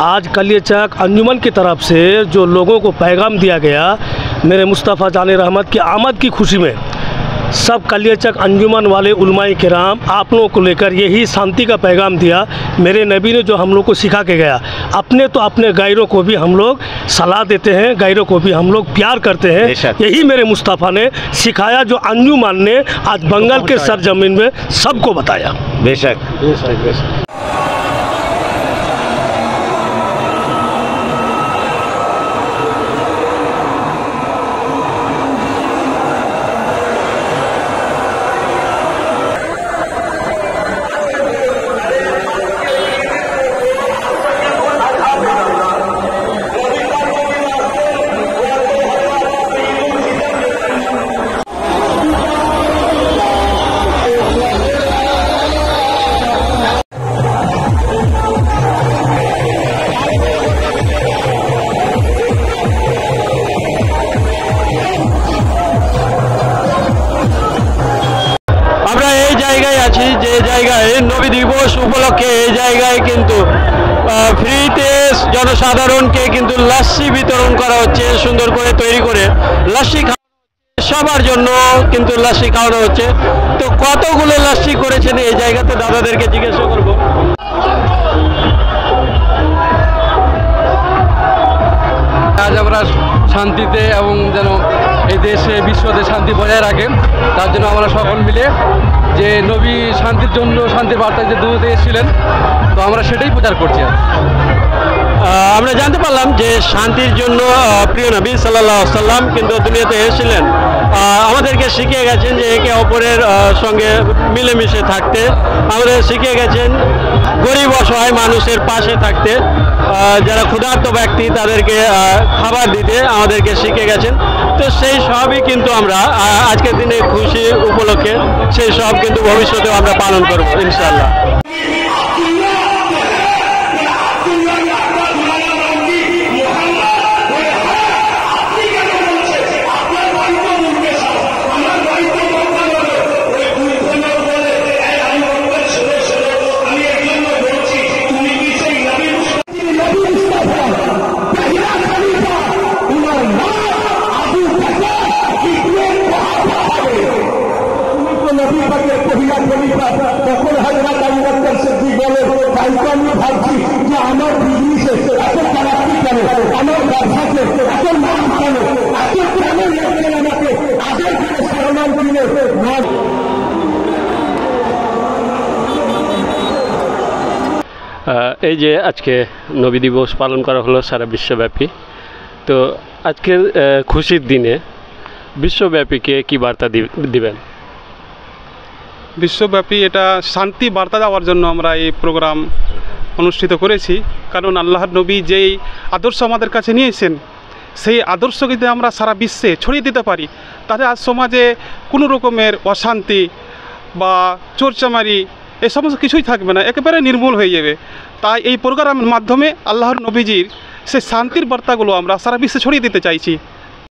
आज कलियाचक अंजुमन की तरफ से जो लोगों को पैगाम दिया गया मेरे मुस्तफ़ा जान रहमत की आमद की खुशी में, सब कलियाचक अंजुमन वाले उलमाए किराम आप लोगों को लेकर यही शांति का पैगाम दिया। मेरे नबी ने जो हम लोग को सिखा के गया, अपने तो अपने गैरों को भी हम लोग सलाह देते हैं, गैरों को भी हम लोग प्यार करते हैं। यही मेरे मुस्तफ़ा ने सिखाया जो अंजुमन ने आज बंगाल के सरजमीन में सबको बताया। बेशक बेशक बेशक। যে জায়গায় নবী দিবস উপলক্ষে এই জায়গায় কিন্তু ফ্রিতে জনসাধারণকে কিন্তু লাস্সি বিতরণ করা হচ্ছে, সুন্দর করে তৈরি করে লাস্সি সবার জন্য কিন্তু লাস্সি খাওয়ানো হচ্ছে। তো কতগুলো লাস্সি করেছেন এই জায়গাতে দাদাদেরকে জিজ্ঞাসা করব। আজ আমরা শান্তিতে এবং যেন এই দেশে বিশ্বতে শান্তি বজায় রাখেন তার জন্য আমরা সকল মিলে যে নবী শান্তির জন্য শান্তির বার্তা যে দুনিয়াতে এসেছিলেন, তো আমরা সেটাই প্রচার করছি। আমরা জানতে পারলাম যে শান্তির জন্য প্রিয় নবী সাল্লাল্লাহু আলাইহি সাল্লাম কিন্তু দুনিয়াতে এসেছিলেন, আমাদেরকে শিখিয়ে গেছেন যে একে অপরের সঙ্গে মিলেমিশে থাকতে, আমাদের শিখিয়ে গেছেন গরিব অসহায় মানুষের পাশে থাকতে, যারা ক্ষুধার্ত ব্যক্তি তাদেরকে খাবার দিতে আমাদেরকে শিখিয়ে গেছেন। তো সেই সবই কিন্তু আমরা আজকের দিনে খুশি উপলক্ষে সেই সব কিন্তু ভবিষ্যতেও আমরা পালন করব ইনশাআল্লাহ। এই যে আজকে নবী দিবস পালন করা হলো সারা বিশ্বব্যাপী, তো আজকের খুশির দিনে বিশ্বব্যাপীকে কি বার্তা দিবেন? বিশ্বব্যাপী এটা শান্তি বার্তা দেওয়ার জন্য আমরা এই প্রোগ্রাম অনুষ্ঠিত করেছি। কারণ আল্লাহর নবী যেই আদর্শ আমাদের কাছে নিয়েছেন, সেই আদর্শ যদি আমরা সারা বিশ্বে ছড়িয়ে দিতে পারি, তাহলে আজ সমাজে কোনো রকমের অশান্তি বা চোরচামারি এই সমস্ত কিছুই থাকবে না, একেবারে নির্মূল হয়ে যাবে। তাই এই প্রোগ্রামের মাধ্যমে আল্লাহর নবীজির সেই শান্তির বার্তাগুলো আমরা সারা বিশ্বে ছড়িয়ে দিতে চাইছি।